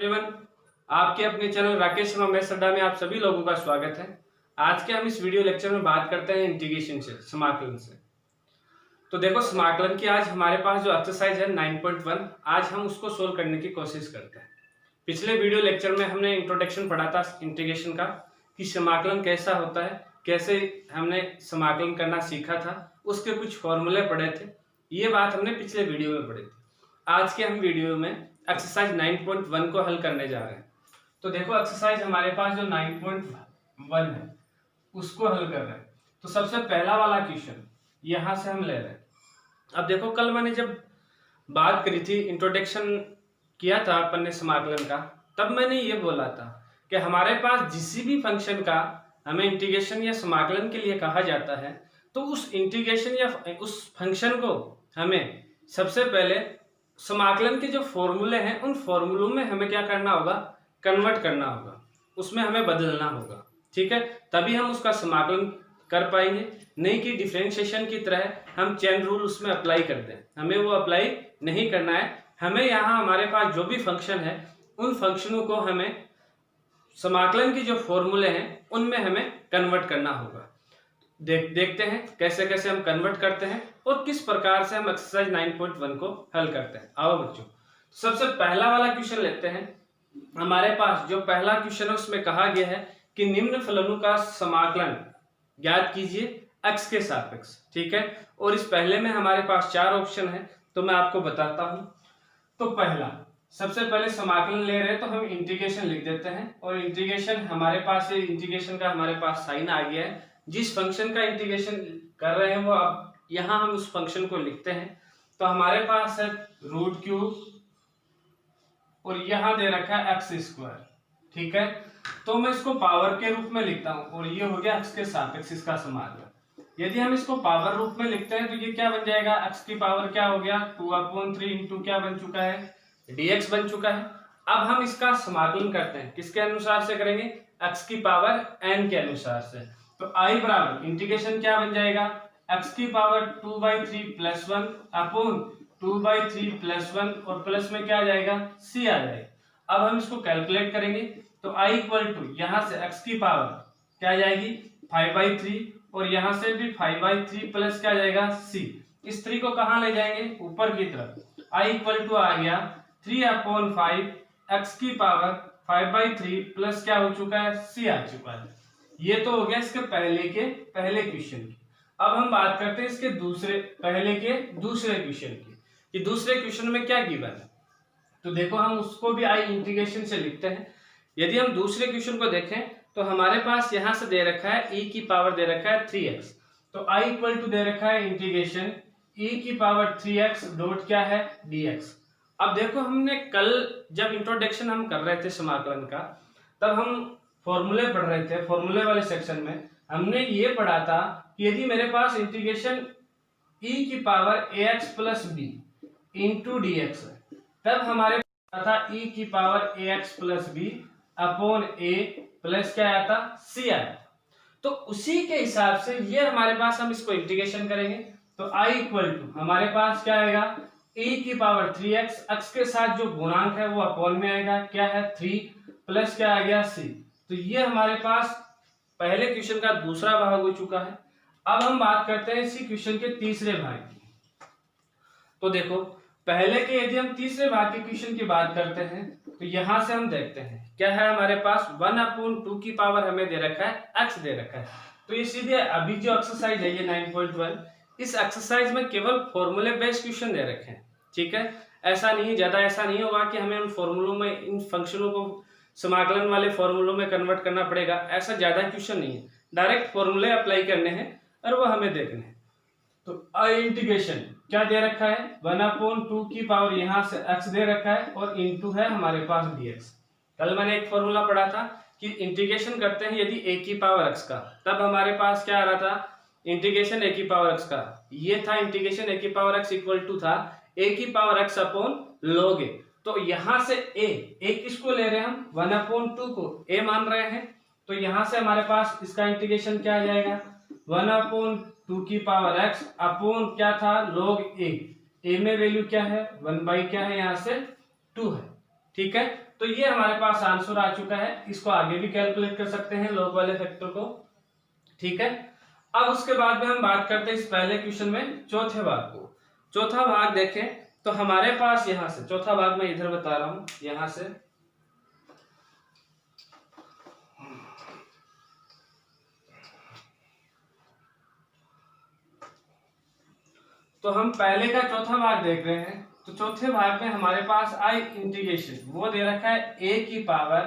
एवं आपके अपने चैनल राकेश रमेश अड्डा में आप सभी लोगों का स्वागत है। आज के हम इस वीडियो लेक्चर में बात करते हैं इंटीग्रेशन से, समाकलन से। तो देखो, समाकलन की आज हमारे पास जो एक्सरसाइज है 9.1, आज हम उसको सोल्व करने की कोशिश करते हैं। पिछले वीडियो लेक्चर में हमने इंट्रोडक्शन पढ़ा था इंटीग्रेशन का, कि समाकलन कैसा होता है, कैसे हमने समाकलन करना सीखा था, उसके कुछ फॉर्मूले पढ़े थे। ये बात हमने पिछले वीडियो में पढ़ी थी। आज के हम वीडियो में एक्सरसाइज 9.1 को हल करने जा रहे हैं। तो देखो, एक्सरसाइज हमारे पास जो 9.1 है उसको हल कर रहे हैं। तो सबसे पहला वाला क्वेश्चन यहां से हम ले रहे हैं। अब देखो, कल मैंने जब बात करी थी, इंट्रोडक्शन किया था अपन ने समाकलन का, तब मैंने ये बोला था कि हमारे पास जिस भी फंक्शन का हमें इंटीग्रेशन या समाकलन के लिए कहा जाता है, तो उस इंटीग्रेशन या उस फंक्शन को हमें सबसे पहले समाकलन के जो फॉर्मूले हैं उन फॉर्मूलों में हमें क्या करना होगा, कन्वर्ट करना होगा, उसमें हमें बदलना होगा। ठीक है, तभी हम उसका समाकलन कर पाएंगे। नहीं कि डिफरेंशिएशन की तरह हम चेन रूल उसमें अप्लाई कर दें, हमें वो अप्लाई नहीं करना है। हमें यहाँ हमारे पास जो भी फंक्शन है उन फंक्शनों को हमें समाकलन की जो फॉर्मूले हैं उनमें हमें कन्वर्ट करना होगा। देखते हैं कैसे कैसे हम कन्वर्ट करते हैं और किस प्रकार से हम एक्सरसाइज 9.1 को हल करते हैं। आओ बच्चों, सबसे पहला वाला क्वेश्चन लेते हैं। हमारे पास जो पहला क्वेश्चन है उसमें कहा गया है कि निम्न फलनों का समाकलन ज्ञात कीजिए x के सापेक्ष। ठीक है, और इस पहले में हमारे पास 4 ऑप्शन है, तो मैं आपको बताता हूं। तो पहला, सबसे पहले समाकलन ले रहे हैं तो हम इंटीग्रेशन लिख देते हैं, और इंटीग्रेशन हमारे पास इंटीग्रेशन का हमारे पास साइन आ गया है। जिस फंक्शन का इंटीग्रेशन कर रहे हैं वो अब यहां हम उस फंक्शन को लिखते हैं। तो हमारे पास है √3 और यहां दे रखा है x²। ठीक है, तो मैं इसको पावर के रूप में लिखता हूं, और ये हो गया x के सापेक्ष इसका समाकलन। यदि हम इसको पावर रूप में लिखते हैं तो ये क्या बन जाएगा, x की पावर क्या हो गया, 2/3 इंटू क्या बन चुका है, dx बन चुका है। अब हम इसका समाकलन करते हैं, किसके अनुसार से करेंगे, x की पावर n के अनुसार से। तो i बराबर इंटीग्रेशन क्या बन जाएगा, x की पावर 2/3 + 1 अपॉन 2/3 + 1, और प्लस में क्या आ जाएगा, c आ जाएगा। अब हम इसको कैलकुलेट करेंगे तो i इक्वल टू यहाँ से x की पावर क्या आ जाएगी 5/3, और यहाँ से भी 5/3 प्लस क्या आ जाएगा c। इस 3 को कहाँ ले जाएंगे, ऊपर की तरफ। i इक्वल टू आ गया 3/5 x की पावर 5/3 प्लस क्या हो चुका है, c आ चुका है। ये तो हो गया इसके पहले क्वेश्चन की। अब हम बात करते हैं इसके दूसरे क्वेश्चन की, कि दूसरे क्वेश्चन में क्या गिवन है। तो देखो, हम उसको भी आई इंटीग्रेशन से लिखते हैं। यदि हम दूसरे क्वेश्चन को देखें तो हमारे पास यहां से दे रखा है e की पावर दे रखा है 3x, तो i इक्वल टू दे रखा है इंटीग्रेशन e की पावर 3x डॉट क्या है, dx। अब देखो, हमने कल जब इंट्रोडक्शन हम कर रहे थे समाकलन का, तब हम फॉर्मूले पढ़ रहे थे। फॉर्मूले वाले सेक्शन में हमने ये पढ़ा था कि यदि मेरे पास इंटीग्रेशन e की power ax plus b into dx है, तब हमारे पास था e की power ax plus b upon a plus क्या आया था, c आया। तो उसी के हिसाब से ये हमारे पास हम इसको इंटीग्रेशन करेंगे। तो i इक्वल टू हमारे पास क्या आएगा, e की पावर 3x, x के साथ जो गुणांक है वो अपॉन में आएगा, क्या है 3 प्लस क्या आ गया c। तो ये हमारे पास पहले क्वेश्चन का दूसरा भाग हो चुका है। अब हम बात करते हैं इसी क्वेश्चन के तीसरे भाग की। तो देखो, पहले के यदि हम तीसरे भाग के क्वेश्चन की बात करते हैं तो यहां से हम देखते हैं क्या है, हमारे पास 1/2 की पावर हमें दे रखा है, x दे रखा है। तो ये सीधे अभी जो एक्सरसाइज है ये 9.1, इस एक्सरसाइज में केवल फॉर्मूले बेस्ड क्वेश्चन दे रखे हैं। ठीक है, ऐसा नहीं, ज्यादा ऐसा नहीं होगा कि हमें उन फॉर्मूलों में, इन फंक्शनों को समाकलन वाले फॉर्मूलों में कन्वर्ट करना पड़ेगा, ऐसा ज्यादा क्वेश्चन नहीं है। डायरेक्ट फॉर्मूले अप्लाई करने हैं और वो हमें देखने हैं। तो आई इंटीग्रेशन क्या दे रखा है, 1/2 की पावर यहाँ से x दे रखा है, और इंटू है हमारे पास dx। कल मैंने एक फॉर्मूला पढ़ा था कि इंटीग्रेशन करते हैं यदि a की पावर x का, तब हमारे पास क्या आ रहा था, इंटीग्रेशन a की पावर x का। ये था इंटीग्रेशन a की पावर x इक्वल टू था a की power x upon log a। तो यहां से a किसको ले रहे हैं हम, 1/2 को a मान रहे हैं। तो यहां से हमारे पास इसका इंटीग्रेशन क्या आ जाएगा, 1/2 की पावर x अपॉन क्या था, log a। a में वैल्यू क्या है, 1 बाई क्या है, यहाँ से 2 है। ठीक है, तो ये हमारे पास आंसर आ चुका है। इसको आगे भी कैलकुलेट कर सकते हैं लॉग वाले फैक्टर को, ठीक है। अब उसके बाद में हम बात करते हैं इस पहले क्वेश्चन में चौथे भाग को। चौथा भाग देखें तो हमारे पास यहां से चौथा भाग मैं इधर बता रहा हूं, यहां से तो हम पहले का चौथा भाग देख रहे हैं। तो चौथे भाग में हमारे पास आई इंटीग्रेशन वो दे रखा है ए की पावर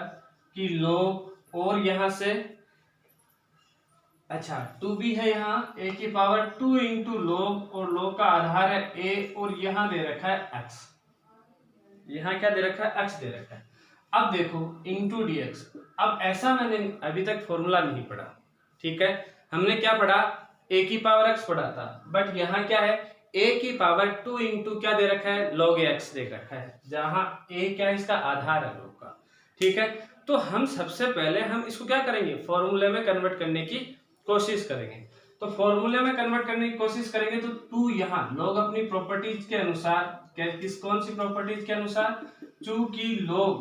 की log और यहां से अच्छा 2b है, यहाँ a की पावर 2 इंटू log और log का आधार है a और यहाँ दे रखा है x। यहाँ क्या दे रखा है? x दे रखा है। अब देखो इंटू dx। अब ऐसा मैंने अभी तक फॉर्मूला नहीं पढ़ा, ठीक है। हमने क्या पढ़ा? a की पावर x पढ़ा था, बट यहाँ क्या है? a की पावर 2 इंटू क्या दे रखा है? log x दे रखा है, जहां a क्या है? इसका आधार है log का, ठीक है। तो हम सबसे पहले हम इसको क्या करेंगे? फॉर्मूले में कन्वर्ट करने की कोशिश करेंगे। तो फॉर्मूले में कन्वर्ट करने की कोशिश करेंगे तो 2 यहाँ log अपनी प्रॉपर्टीज के अनुसार कौन सी प्रॉपर्टीज के अनुसार? चूंकि log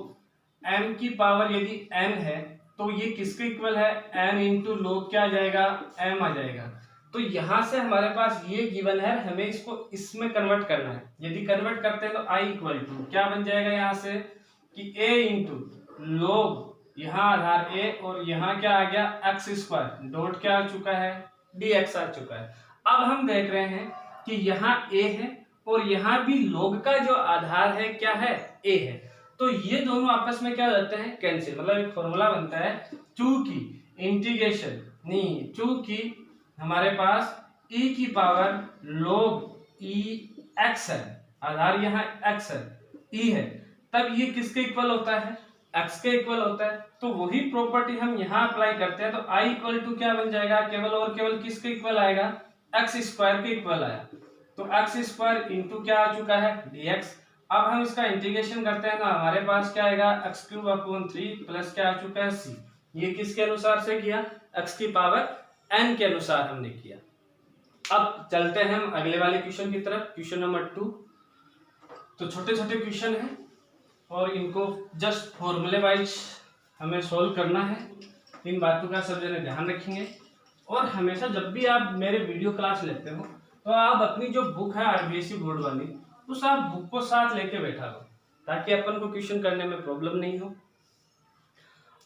m की पावर यदि n है तो ये किसके इक्वल है? n इंटू log क्या आ जाएगा? m आ जाएगा। तो यहां से हमारे पास ये गिवन है, हमें इसको इसमें कन्वर्ट करना है। यदि कन्वर्ट करते हैं तो i इक्वल टू क्या बन जाएगा यहाँ से कि a इंटू log यहाँ आधार a और यहाँ क्या आ गया? एक्स स्क्वायर डॉट क्या आ चुका है? dx आ चुका है। अब हम देख रहे हैं कि यहाँ a है और यहाँ भी log का जो आधार है क्या है? a है। तो ये दोनों आपस में क्या हो जाते हैं? कैंसिल। मतलब एक फॉर्मूला बनता है, चूंकि इंटीग्रेशन नहीं, चूंकि हमारे पास e की पावर log e x है, आधार यहाँ x है, e है, तब ये किसके इक्वल होता है? x के इक्वल होता है। तो वही प्रॉपर्टी हम यहाँ अप्लाई करते हैं तो i इक्वल टू क्या बन जाएगा? केवल और केवल किसके इक्वल आएगा? x स्क्वायर के इक्वल आया। तो x स्क्वायर इंटू क्या आ चुका है? dx। अब हम इसका इंटीग्रेशन करते हैं तो हमारे पास क्या आएगा? x क्यूब अपॉन 3 प्लस क्या आ चुका है? c। ये किसके अनुसार से किया? x की पावर n के अनुसार हमने किया। अब चलते हैं हम अगले वाले क्वेश्चन की तरफ, क्वेश्चन नंबर 2। तो छोटे छोटे क्वेश्चन हैं और इनको जस्ट फॉर्मूले वाइज हमें सोल्व करना है। इन बातों का सब जने ध्यान रखेंगे। और हमेशा जब भी आप मेरे वीडियो क्लास लेते हो तो आप अपनी जो बुक है आरबीएससी बोर्ड वाली, उस आप बुक को साथ लेके बैठा लो ताकि अपन को क्वेश्चन करने में प्रॉब्लम नहीं हो।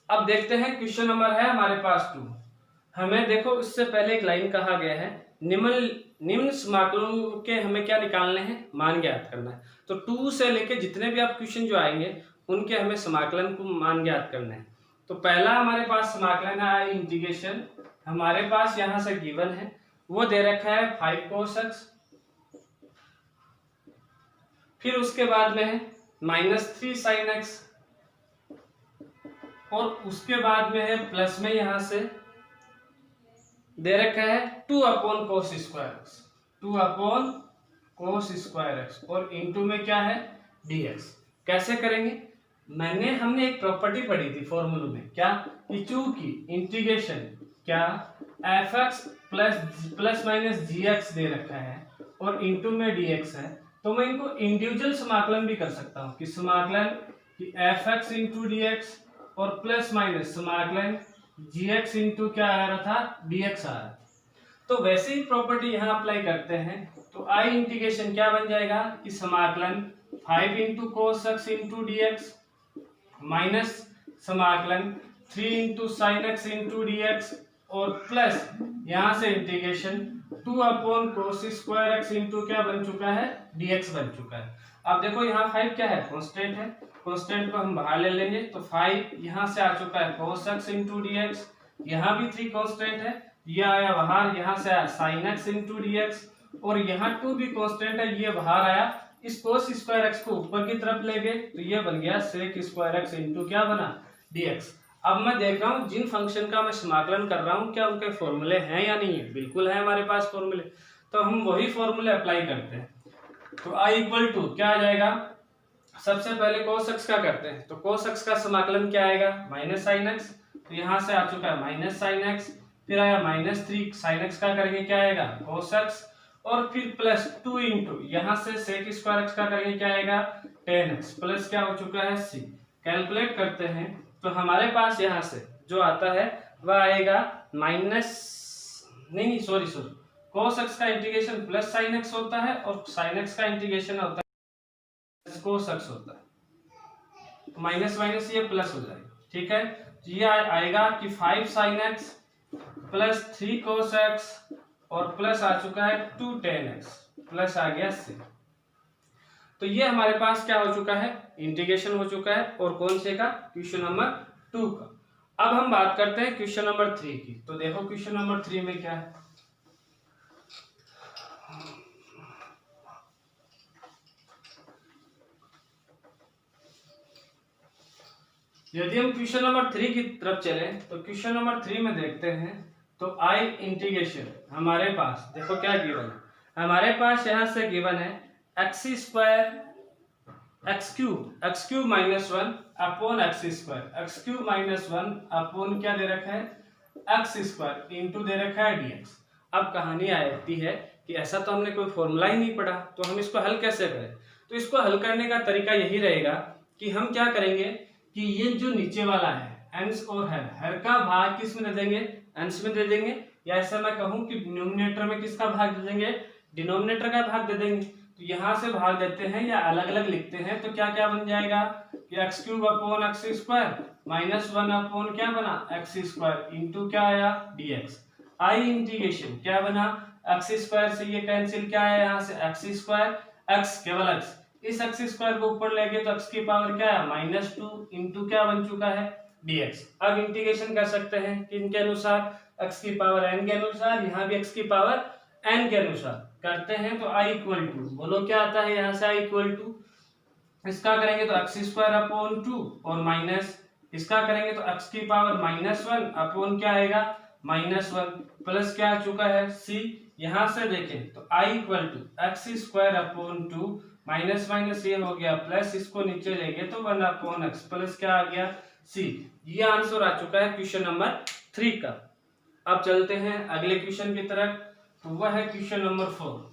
अब देखते हैं क्वेश्चन नंबर है हमारे पास 2। हमें देखो इससे पहले एक लाइन कहा गया है, निम्न समाकलों के हमें क्या निकालने हैं? मान ज्ञात करना है। तो 2 से लेके जितने भी आप क्वेश्चन जो आएंगे उनके हमें समाकलन को मान ज्ञात करना है। तो पहला हमारे पास समाकलन है इंटीग्रेशन, हमारे पास यहां से गिवन है, वो दे रखा है 5 cos x, फिर उसके बाद में है -3 sin x और उसके बाद में है प्लस में यहां से दे रखा है 2 upon cos square x, 2 upon cos square x और इंटू में क्या है? dx। कैसे करेंगे? हमने एक प्रॉपर्टी पढ़ी थी फॉर्मूले में, क्या कि चूंकि इंटीग्रेशन क्या fx प्लस माइनस gx दे रखा है और इंटू में dx है, तो मैं इनको इंडिविजुअल समाकलन भी कर सकता हूँ कि समाकलन कि fx इंटू dx और प्लस माइनस समाकलन gx इंटू क्या आ रहा था? dx आ रहा। तो वैसे ही प्रॉपर्टी यहाँ अप्लाई करते हैं तो i इंटीग्रेशन क्या बन जाएगा कि समाकलन 5 into cos x into dx minus समाकलन 3 into sine x into dx और प्लस यहाँ से integration 2 upon cos square x into क्या बन चुका है? dx बन चुका है। अब देखो यहाँ 5 क्या है? कांस्टेंट है, कांस्टेंट को हम बाहर ले लेंगे तो 5 यहाँ से आ चुका है cos x इंटू dx, यहाँ भी 3 कांस्टेंट है, ये आया बाहर, यहाँ से आया sin x इंटू dx और यहाँ 2 भी कांस्टेंट है, ये बाहर आया। इस cos स्क्वायर x को ऊपर की तरफ ले गए तो ये बन गया sec स्क्वायर x इंटू क्या बना? dx। अब मैं देख रहा हूँ जिन फंक्शन का मैं समाकलन कर रहा हूँ क्या उनके फॉर्मूले हैं या नहीं है? बिल्कुल है हमारे पास फॉर्मूले, तो हम वही फॉर्मूले अप्लाई करते हैं। तो i इक्वल टू क्या आ जाएगा? सबसे पहले cos x का करते हैं तो cos x का समाकलन क्या आएगा? माइनस साइन x, तो यहाँ से आ चुका है माइनस साइन x, फिर आया -3 साइन x का करेंगे क्या आएगा? cos x और फिर प्लस 2 इंटू यहाँ से sec स्क्वायर x का करेंगे क्या आएगा? tan x प्लस क्या हो चुका है? c। कैलकुलेट करते हैं तो हमारे पास यहाँ से जो आता है वह आएगा सॉरी cos x का इंटीग्रेशन प्लस sin x होता है और sin x का इंटीग्रेशन होता है cos x होता है, माइनस माइनस ये प्लस हो जाएगा। ठीक है, तो ये आएगा कि 5 sin x plus 3 cos x और प्लस आ चुका है 2 tan x प्लस आ गया c। तो ये हमारे पास क्या हो चुका है, इंटीग्रेशन हो चुका है। और कौन से का, क्वेश्चन नंबर 2 का। अब हम बात करते हैं क्वेश्चन नंबर 3 की। तो देखो क्वेश्चन नंबर 3 में क्या है, यदि हम क्वेश्चन नंबर 3 की तरफ चले तो क्वेश्चन नंबर 3 में देखते हैं तो आई इंटीग्रेशन हमारे पास देखो क्या गिवन है, हमारे पास यहां से गिवन है x square x cube minus 1 upon x square, x cube minus 1 upon क्या दे रखा है, एक्स स्क्वायर इंटू दे रखा है डीएक्स। अब कहानी आती है कि ऐसा तो हमने कोई फॉर्मूला ही नहीं पढ़ा, तो हम इसको हल कैसे करें। तो इसको हल करने का तरीका यही रहेगा कि हम क्या करेंगे कि ये जो नीचे वाला है एंस और हर का भाग किस में दे देंगे, एंस में दे देंगे, या ऐसा मैं कहूं कि डिनोमिनेटर में किसका भाग दे देंगे, डिनोमिनेटर का भाग दे देंगे। तो यहां से भाग देते हैं या अलग अलग लिखते हैं तो क्या क्या बन जाएगा कि x cube upon x square minus 1 upon क्या बना एक्स स्क्वायर इंटू क्या आया डीएक्स। आई इंटीग्रेशन क्या बना, एक्स स्क्वायर से ये कैंसिल, क्या है यहाँ से एक्स स्क्वायर, एक्स केवल एक्स, इस एक्स स्क्वायर को ऊपर ले गए तो एक्स की पावर क्या है माइनस 2 इंटू क्या बन चुका है डीएक्स। अब इंटीग्रेशन कर सकते हैं किनके अनुसार, एक्स की पावर एन के अनुसार, यहाँ भी एक्स की पावर एन के अनुसार करते हैं। तो आई इक्वल टू, बोलो क्या आता है यहाँ से, आई इक्वल टू इसका करेंगे तो एक्स स्क्वायर अपॉन 2 और माइनस इसका करेंगे तो एक्स की पावर माइनस 1 अपॉन क्या आएगा माइनस 1 प्लस क्या आ चुका है सी। यहां से देखें तो I equal to x square upon 2 minus minus ये हो गया प्लस, इसको नीचे लेंगे तो 1 अपॉन एक्स प्लस क्या आ गया सी। ये आंसर आ चुका है क्वेश्चन नंबर 3 का। अब चलते हैं अगले क्वेश्चन की तरफ, तो वह है क्वेश्चन नंबर 4।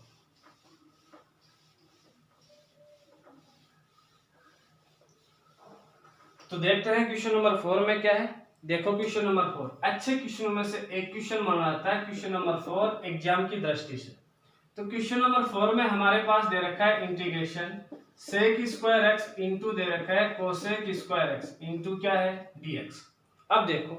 तो देखते हैं क्वेश्चन नंबर 4 में क्या है। देखो क्वेश्चन नंबर 4 अच्छे क्वेश्चनों में से एक क्वेश्चन माना जाता है क्वेश्चन नंबर 4 एग्जाम की दृष्टि से। तो क्वेश्चन नंबर 4 में हमारे पास दे रखा है integration sec square x into दे रखा है कोसेक स्क्वायर एक्स इंटू क्या है डीएक्स। अब देखो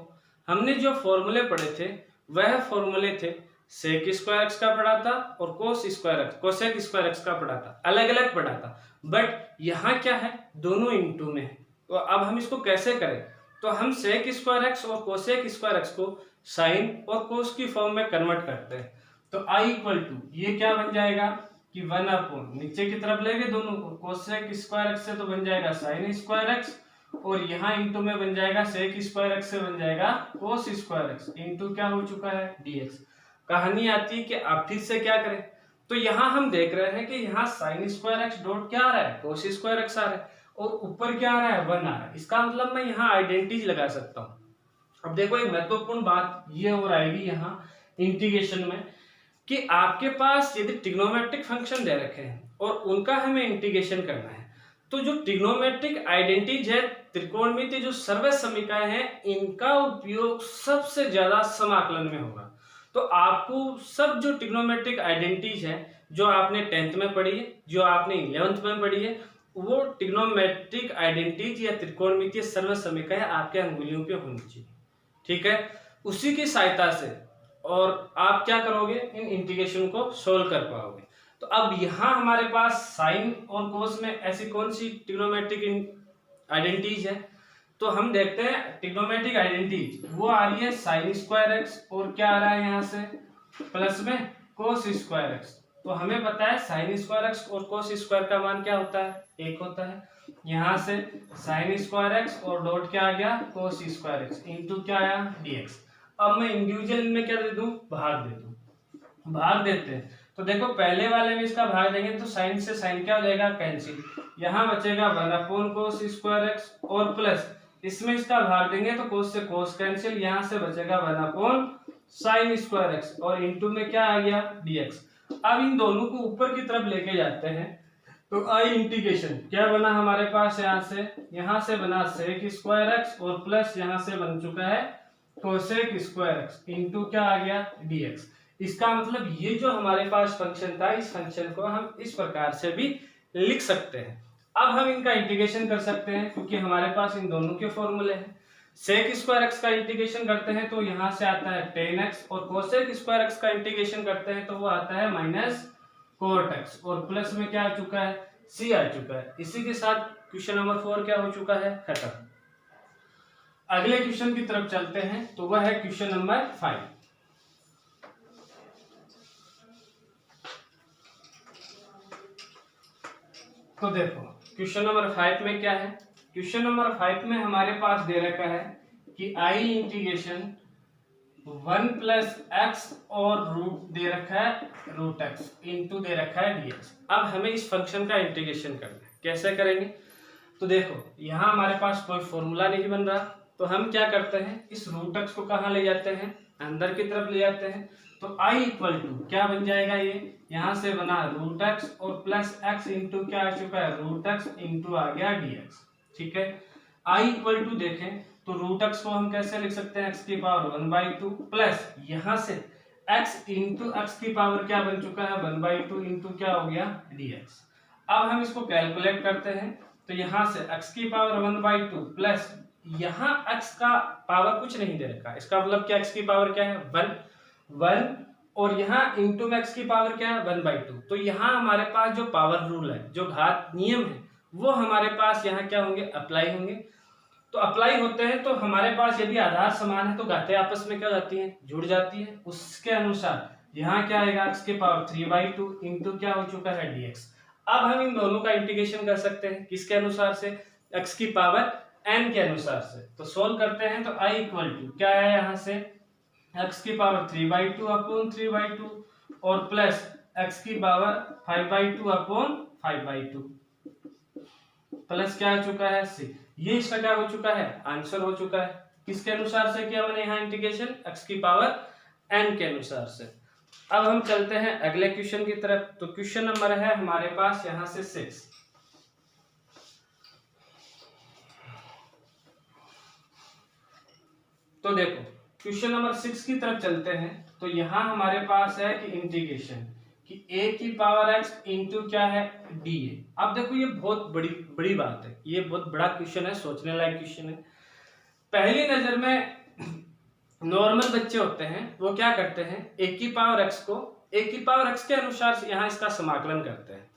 हमने जो फॉर्मूले पढ़े थे वह फॉर्मूले थे सेक स्क्वायर एक्स का पढ़ा था और cos square x cosec square x का पढ़ा था, अलग अलग पढ़ा था। बट यहाँ क्या है दोनों इंटू में है। तो अब हम इसको कैसे करें, तो हम सेक स्क्वायर एक्स और कोसेक स्क्वायर एक्स को साइन और कोस की फॉर्म में कन्वर्ट करते हैं। तो आई इक्वल टू ये क्या बन जाएगा कि 1 अपॉन नीचे की तरफ लेंगे दोनों को, कोसेक स्क्वायर एक्स से तो बन जाएगा साइन स्क्वायर एक्स और यहाँ इंटू में बन जाएगा सेक स्क्वायर एक्स से बन जाएगा कोस स्क्वायर एक्स इंटू क्या हो चुका है डीएक्स। कहानी आती है कि आप फिर से क्या करें, तो यहाँ हम देख रहे हैं कि यहाँ साइन स्क्वायर एक्स डॉट क्या आ रहा है कोस स्क्वायर एक्स आ रहा है और ऊपर क्या आ रहा है 1 आ रहा है। इसका मतलब मैं यहाँ आइडेंटिटी लगा सकता हूँ। अब देखो एक महत्वपूर्ण बात ये और आएगी यहाँ इंटीग्रेशन में कि आपके पास यदि ट्रिग्नोमेट्रिक फंक्शन दे रखे हैं और उनका हमें इंटीग्रेशन करना है तो जो ट्रिग्नोमेट्रिक आइडेंटिटीज है, त्रिकोणमितीय जो सर्वैध समीकरण है, इनका उपयोग सबसे ज्यादा समाकलन में होगा। तो आपको सब जो ट्रिग्नोमेट्रिक आइडेंटिटीज है जो आपने 10th में पढ़ी है, जो आपने 11th में पढ़ी है, वो ट्रिग्नोमेट्रिक आइडेंटिटीज या त्रिकोणमितीय सर्वैध समीकरण आपके अंगुलियों पे होनी चाहिए। ठीक है, उसी की सहायता से और आप क्या करोगे इन इंटीग्रेशन को सोल्व कर पाओगे। तो अब यहाँ हमारे पास साइन और कोस में ऐसी कौन सी ट्रिग्नोमेट्रिक आइडेंटिटीज है, तो हम देखते हैं ट्रिग्नोमेट्रिक आइडेंटिटीज वो आ रही है साइन स्क्वायर एक्स और क्या आ रहा है यहाँ से प्लस में कोस स्क्वायर एक्स। तो हमें पता है साइन स्क्वायर एक्स और कोस स्क्वायर का मान क्या होता है 1 होता है। यहाँ से साइन स्क्वायर एक्स और डॉट क्या आ गया कोस स्क्वायर एक्स इंटू क्या आया डीएक्स। अब मैं इंडिविजुअल में क्या दे दूं भाग दे दूं, भाग देते हैं। तो देखो पहले वाले में इसका भाग देंगे तो साइन से साइन क्या हो जाएगा कैंसिल, यहाँ बचेगा 1 अपॉन कोस स्क्वायर एक्स और प्लस इसमें इसका भाग देंगे तो कोस से कोस कैंसिल, यहाँ से बचेगा 1 अपॉन साइन स्क्वायर एक्स और इंटू में क्या आ गया डीएक्स। अब इन दोनों को ऊपर की तरफ लेके जाते हैं तो आई इंटीग्रेशन क्या बना हमारे पास, यहाँ से बना सेक स्क्वायर एक्स और प्लस यहाँ से बन चुका है कोसेक स्क्वायर एक्स इंटू क्या आ गया dx। इसका मतलब ये जो हमारे पास फंक्शन था, इस फंक्शन को हम इस प्रकार से भी लिख सकते हैं। अब हम इनका इंटीग्रेशन कर सकते हैं क्योंकि हमारे पास इन दोनों के फॉर्मूले हैं। सेक स्क्वायर एक्स का इंटीग्रेशन करते हैं तो यहाँ से आता है टेन एक्स, और कोसेक स्क्वायर एक्स का इंटीग्रेशन करते हैं तो वो आता है माइनस कोट एक्स, और प्लस में क्या आ चुका है, सी आ चुका है। इसी के साथ क्वेश्चन नंबर 4 क्या हो चुका है, खत्म। अगले क्वेश्चन की तरफ चलते हैं, तो वह है क्वेश्चन नंबर 5। तो देखो क्वेश्चन नंबर 5 में क्या है, क्वेश्चन नंबर 5 में हमारे पास दे रखा है कि आई इंटीग्रेशन 1 प्लस एक्स और रूट दे रखा है रूट एक्स इंटू दे रखा है dx। अब हमें इस फंक्शन का इंटीग्रेशन करना है, कैसे करेंगे। तो देखो यहाँ हमारे पास कोई फॉर्मूला नहीं बन रहा, तो हम क्या करते हैं, इस रूट एक्स को कहाँ ले जाते हैं, अंदर की तरफ ले जाते हैं। तो i इक्वल टू क्या बन जाएगा, ये यहाँ से बना रूट एक्स और प्लस एक्स इंटू क्या आ चुका है, रूट एक्स इंटू आ गया dx। ठीक है, i इक्वल टू देखें तो रूट एक्स को हम कैसे लिख सकते हैं, एक्स की पावर 1/2 प्लस यहाँ से x इंटू एक्स की पावर क्या बन चुका है 1/2 इंटू क्या हो गया dx। अब हम इसको कैलकुलेट करते हैं, तो यहाँ से x की पावर 1/2 प्लस यहाँ x का पावर कुछ नहीं दे रखा, इसका मतलब क्या x की पावर क्या है 1 और यहाँ इंटू में x की पावर क्या है 1/2। तो यहाँ हमारे पास जो पावर रूल है, जो घात नियम है, वो हमारे पास यहाँ क्या होंगे, अप्लाई होंगे। तो अप्लाई होते हैं तो हमारे पास यदि आधार समान है तो घातें आपस में क्या जाती हैं, जुड़ जाती है। उसके अनुसार यहाँ क्या आएगा, x के पावर 3/2 इंटू क्या हो चुका है dx। अब हम इन दोनों का इंटीग्रेशन कर सकते हैं, किसके अनुसार से, x की पावर n के अनुसार से। तो सोल्व करते हैं तो i इक्वल टू क्या है, यहाँ से x की पावर 3/2 अपॉन 3/2 और प्लस x की पावर 5/2 अपॉन 5/2 प्लस क्या आ चुका है c। ये इसका क्या हो चुका है, आंसर हो चुका है। किसके अनुसार से किया मैंने यहाँ इंटीग्रेशन, x की पावर n के अनुसार से। अब हम चलते हैं अगले क्वेश्चन की तरफ। तो क्वेश्चन नंबर है हमारे पास यहाँ से 6। तो देखो क्वेश्चन नंबर 6 की तरफ चलते हैं, तो यहाँ हमारे पास है कि इंटीग्रेशन कि a की पावर x इंटू क्या है dA। अब देखो ये बहुत बड़ी बात है, ये बहुत बड़ा क्वेश्चन है, सोचने लायक क्वेश्चन है। पहली नजर में नॉर्मल बच्चे होते हैं वो क्या करते हैं, a की पावर x को a की पावर x के अनुसार यहाँ इसका समाकलन करते हैं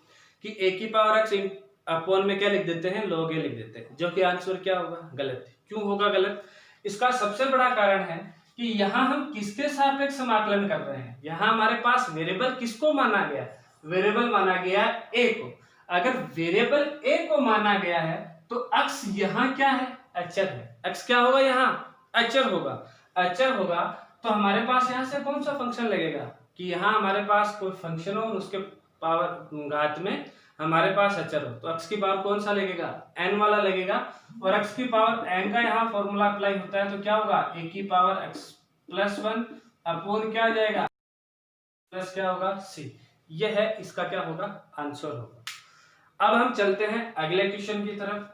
कि a की पावर x अपॉन में क्या लिख देते हैं, log a लिख देते हैं, जो कि आंसर क्या होगा, गलत। क्यों होगा गलत, इसका सबसे बड़ा कारण है कि यहाँ हम किसके सापेक्ष समाकलन कर रहे हैं। यहाँ हमारे पास वेरिएबल किसको माना गया, वेरिएबल माना गया a को। अगर वेरिएबल a को माना गया है तो x यहाँ क्या है, अचर है। x क्या होगा, यहाँ अचर होगा। अचर होगा तो हमारे पास यहाँ से कौन सा फंक्शन लगेगा कि यहाँ हमारे पास कोई फंक्शन हो और उसके पावर घात में हमारे पास अचर हो, तो x की पावर कौन सा लगेगा, n वाला लगेगा। और x की पावर n का यहाँ फॉर्मूला अप्लाई होता है तो क्या होगा, a की पावर x प्लस 1 अपॉन क्या आ जाएगा, प्लस क्या होगा c। यह है इसका क्या होगा, आंसर होगा। अब हम चलते हैं अगले क्वेश्चन की तरफ।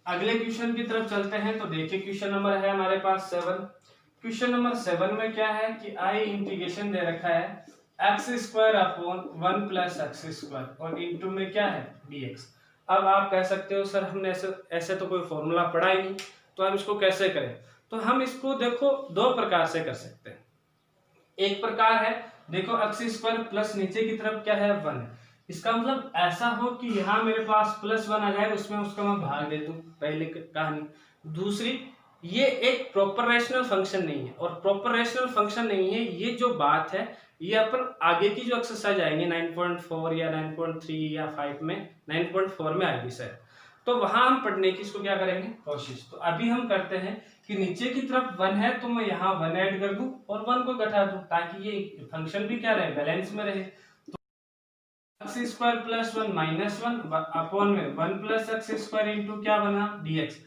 अगले क्वेश्चन की तरफ चलते हैं तो देखिए क्वेश्चन नंबर है हमारे पास 7। क्वेश्चन नंबर 7 में क्या है कि i इंटीग्रेशन दे रखा है x square upon 1 plus x square और इंटू में क्या है dx। अब आप कह सकते हो सर हमने ऐसे तो कोई फॉर्मूला पढ़ा ही नहीं, तो हम इसको कैसे करें। तो हम इसको देखो दो प्रकार से कर सकते हैं। एक प्रकार है देखो एक्स स्क्वायर प्लस नीचे की तरफ क्या है 1, इसका मतलब ऐसा हो कि यहाँ मेरे पास प्लस 1 आ जाए, उसमें उसका मैं भाग दे दूं, पहले कहानी। दूसरी, ये एक प्रॉपर रैशनल फंक्शन नहीं है, और प्रॉपर रैशनल फंक्शन नहीं है ये जो बात है ये अपन आगे की जो एक्सरसाइज आएंगे 9.4 या 9.3 या 5 में 9.4 में आएगी सर, तो वहां हम पढ़ने की इसको क्या करेंगे कोशिश। तो अभी हम करते हैं कि नीचे की तरफ 1 है तो मैं यहाँ 1 ऐड कर दूं और 1 को घटा दूं ताकि ये फंक्शन भी क्या रहे, बैलेंस में रहे। तो x square plus 1 minus 1 upon में 1 प्लस एक्स स्क्वायर इंटू क्या बना dx।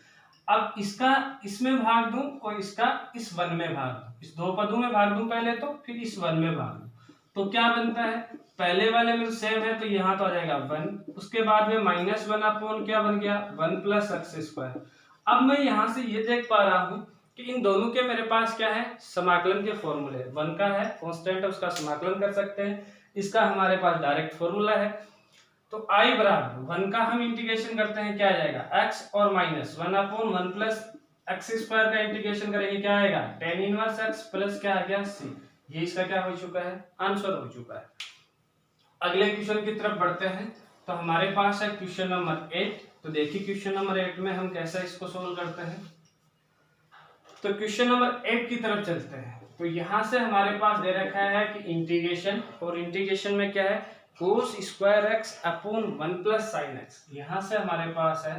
अब इसका इसमें भाग दूं और इसका इस 1 में भाग दूं, इस दो पदों में भाग दूं पहले तो, फिर इस 1 में भाग दूं, तो क्या बनता है पहले वाले में सेम है तो यहाँ तो आ जाएगा 1, उसके बाद में -1 अपॉन क्या बन गया 1 + x²। अब मैं यहाँ से ये देख पा रहा हूँ कि इन दोनों के मेरे पास क्या है, समाकलन के फॉर्मूले। 1 का है कांस्टेंट है, उसका समाकलन कर सकते हैं, इसका हमारे पास डायरेक्ट फॉर्मूला है। तो i बराबर 1 का हम इंटीग्रेशन करते हैं, क्या आ जाएगा x और -1 अपॉन 1 + x² का इंटीग्रेशन करेंगे, क्या आएगा tan इनवर्स x प्लस क्या आ गया c। ये इसका क्या हो चुका है, आंसर हो चुका है। अगले क्वेश्चन की तरफ बढ़ते हैं। तो हमारे पास है क्वेश्चन नंबर 8। तो देखिए क्वेश्चन नंबर 8 में हम कैसे इसको सोल्व करते हैं। तो क्वेश्चन नंबर 8 की तरफ चलते हैं। तो यहाँ से हमारे पास दे रखा है कि इंटीग्रेशन, और इंटीग्रेशन में क्या है cos² अपॉन 1 + sin x। यहाँ से हमारे पास है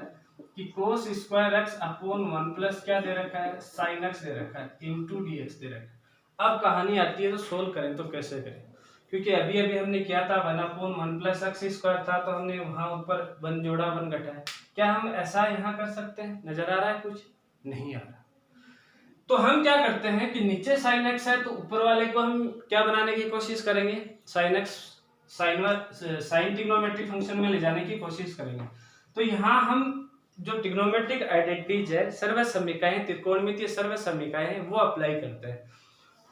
कि cos² अपॉन 1 + क्या दे रखा है sin x दे रखा है इंटू dx दे रखा है। अब कहानी आती है तो सोल्व करें तो कैसे करें, क्योंकि अभी अभी हमने किया था 1 अपॉन 1 + x² था, तो हमने वहां ऊपर 1 जोड़ा 1 घटाया। क्या हम ऐसा यहाँ कर सकते हैं, नजर आ रहा है कुछ नहीं आ रहा। तो हम क्या करते हैं कि नीचे sin x है तो ऊपर वाले को हम क्या बनाने की कोशिश करेंगे, sin x sine trigonometric function में ले जाने की कोशिश करेंगे। तो यहाँ हम जो ट्रिग्नोमेट्रिक आइडेंटिटीज है, सर्वसमीकाएं, त्रिकोणमितीय सर्वसमीकाएं हैं, वो अप्लाई करते हैं।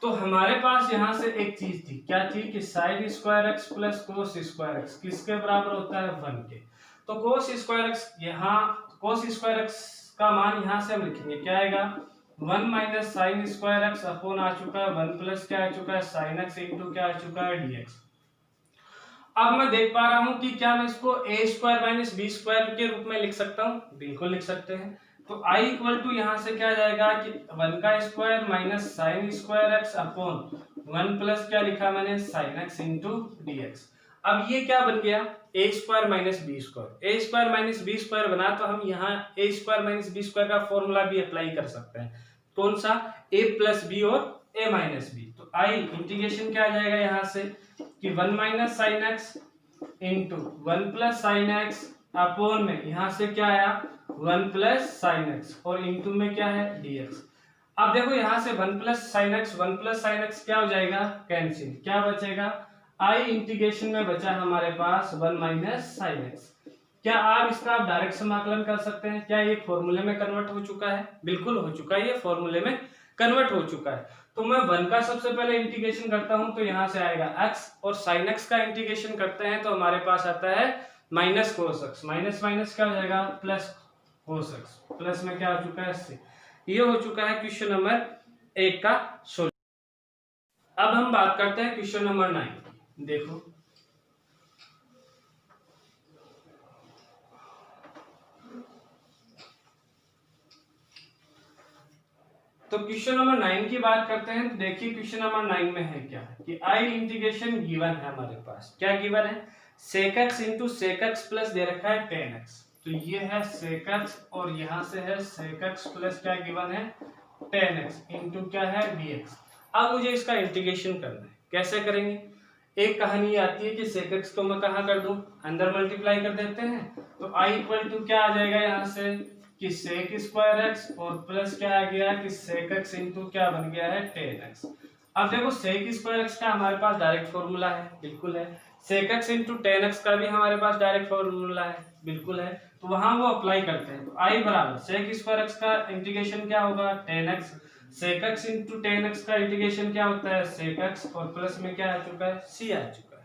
तो हमारे पास यहाँ से एक चीज थी, क्या थी कि sin² x plus cos² x किसके बराबर होता है 1 के। तो cos² x यहाँ cos² x का मान यहाँ से हम लिखेंगे, क्या आएगा 1 - sin² x अपॉन आ चुका है 1 प्लस क्या आ चुका है sin x इंटू क्या आ चुका है dx। अब मैं देख पा रहा हूं कि क्या मैं इसको a² - b² के रूप में लिख सकता हूं, बिल्कुल लिख सकते हैं। तो i = यहाँ से क्या जाएगा कि 1 का square minus sin² x upon 1 plus क्या लिखा मैंने sin x इंटू dx। अब ये क्या बन गया a² - b²। a² - b² बना तो हम यहाँ a² - b² का फॉर्मूला भी अप्लाई कर सकते हैं। कौन सा, a + b और a - b। तो i इंटीग्रेशन क्या आ जाएगा यहाँ से कि 1 - sin x into 1 + sin x upon में यहाँ से क्या आया 1 + sin x और इंटू में क्या है dx। अब देखो यहाँ से 1 + sin x क्या हो जाएगा कैंसिल, क्या बचेगा i इंटीग्रेशन में बचा हमारे पास 1 - sin x। क्या आप इसका डायरेक्ट समाकलन कर सकते हैं, क्या ये फॉर्मूले में कन्वर्ट हो चुका है, बिल्कुल हो चुका है, ये फॉर्मूले में कन्वर्ट हो चुका है। तो मैं 1 का सबसे पहले इंटीग्रेशन करता हूं तो यहाँ से आएगा x, और sin x का इंटीग्रेशन करते हैं तो हमारे पास आता है -cos x, माइनस क्या हो जाएगा प्लस cos x, प्लस में क्या हो चुका है c। ये हो चुका है क्वेश्चन नंबर 1 का सोल्यूशन। अब हम बात करते हैं क्वेश्चन नंबर 9। देखो तो क्वेश्चन नंबर 9 की बात करते हैं। तो देखिए क्वेश्चन नंबर 9 में है क्या कि i इंटीग्रेशन गिवन है हमारे पास, क्या गिवन है sec x into sec x plus दे रखा है tan x। तो ये है sec x और यहाँ से है sec x प्लस क्या गिवन है tan x इंटू क्या है dx। अब मुझे इसका इंटीग्रेशन करना है, कैसे करेंगे, एक कहानी आती है कि sec x को मैं कहाँ कर दूं, अंदर मल्टीप्लाई कर देते हैं। तो i = क्या आ जाएगा यहाँ से कि sec² x और प्लस क्या आ गया कि sec x इंटू क्या बन गया है tan x। अब देखो sec² x का हमारे पास डायरेक्ट फॉर्मूला है, बिल्कुल है। sec x into tan x का भी हमारे पास डायरेक्ट फॉर्मूला है, बिल्कुल है। तो वहां वो अप्लाई करते हैं। तो i बराबर sec² x का इंटीग्रेशन क्या होगा tan x, sec x into tan x का इंटीग्रेशन क्या होता है sec x और प्लस में क्या आ चुका है c आ चुका है।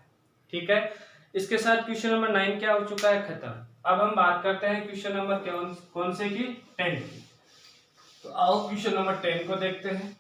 ठीक है, इसके साथ क्वेश्चन नंबर 9 क्या हो चुका है खत्म। अब हम बात करते हैं क्वेश्चन नंबर कौन से की 10 की। तो आओ क्वेश्चन नंबर 10 को देखते हैं।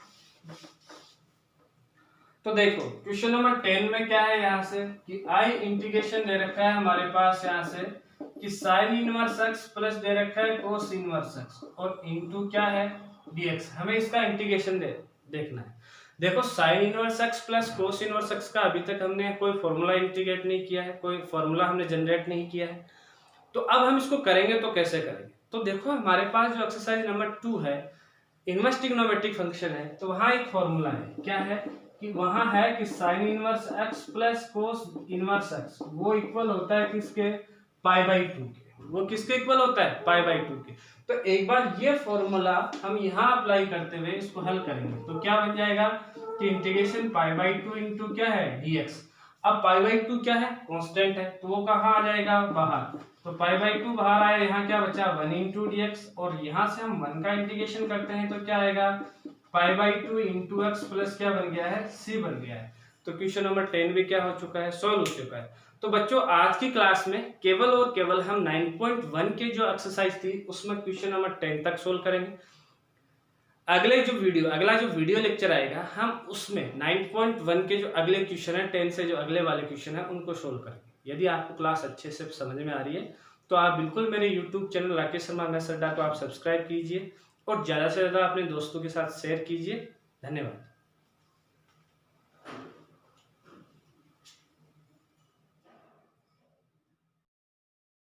तो देखो क्वेश्चन नंबर 10 में क्या है यहाँ से कि i इंटीग्रेशन दे रखा है हमारे पास यहाँ से कि sin इनवर्स x प्लस दे रखा है cos इनवर्स x और इंटू क्या है dx। हमें इसका इंटीग्रेशन देखना है। देखो sin inverse x plus cos inverse x का अभी तक हमने कोई फॉर्मूला इंटीग्रेट नहीं किया है, कोई फॉर्मूला हमने जनरेट नहीं किया है। तो अब हम इसको करेंगे तो कैसे करेंगे। तो देखो हमारे पास जो एक्सरसाइज नंबर 2 है इनवर्स ट्रिग्नोमेट्रिक फंक्शन है, तो वहां एक फॉर्मूला है, क्या है कि वहां है कि sin inverse x plus cos inverse x वो इक्वल होता है किसके π/2 के। वो किसके इक्वल होता है π/2 के। तो एक बार ये फॉर्मूला हम यहाँ अप्लाई करते हुए इसको हल करेंगे तो क्या बन जाएगा कि इंटीग्रेशन π/2 इंटू क्या है dx। अब π/2 क्या है, कांस्टेंट है, तो वो कहाँ आ जाएगा, बाहर। तो π/2 बाहर आया, यहाँ क्या बचा 1 × dx, और यहाँ से हम 1 का इंटीग्रेशन करते हैं तो क्या आएगा π/2 × x प्लस क्या बन गया है, c बन गया है। तो क्वेश्चन नंबर 10 भी क्या हो चुका है, सॉल्व हो चुका है। तो बच्चों आज की क्लास में केवल और केवल हम 9.1 के जो एक्सरसाइज थी उसमें क्वेश्चन नंबर 10 तक सोल्व करेंगे। अगला जो वीडियो लेक्चर आएगा हम उसमें 9.1 के जो अगले क्वेश्चन है, 10 से जो अगले वाले क्वेश्चन है उनको सोल्व करेंगे। यदि आपको क्लास अच्छे से समझ में आ रही है तो आप बिल्कुल मेरे YouTube channel Rakesh Sharma maths अड्डा को आप सब्सक्राइब कीजिए और ज़्यादा से ज़्यादा अपने दोस्तों के साथ शेयर कीजिए। धन्यवाद।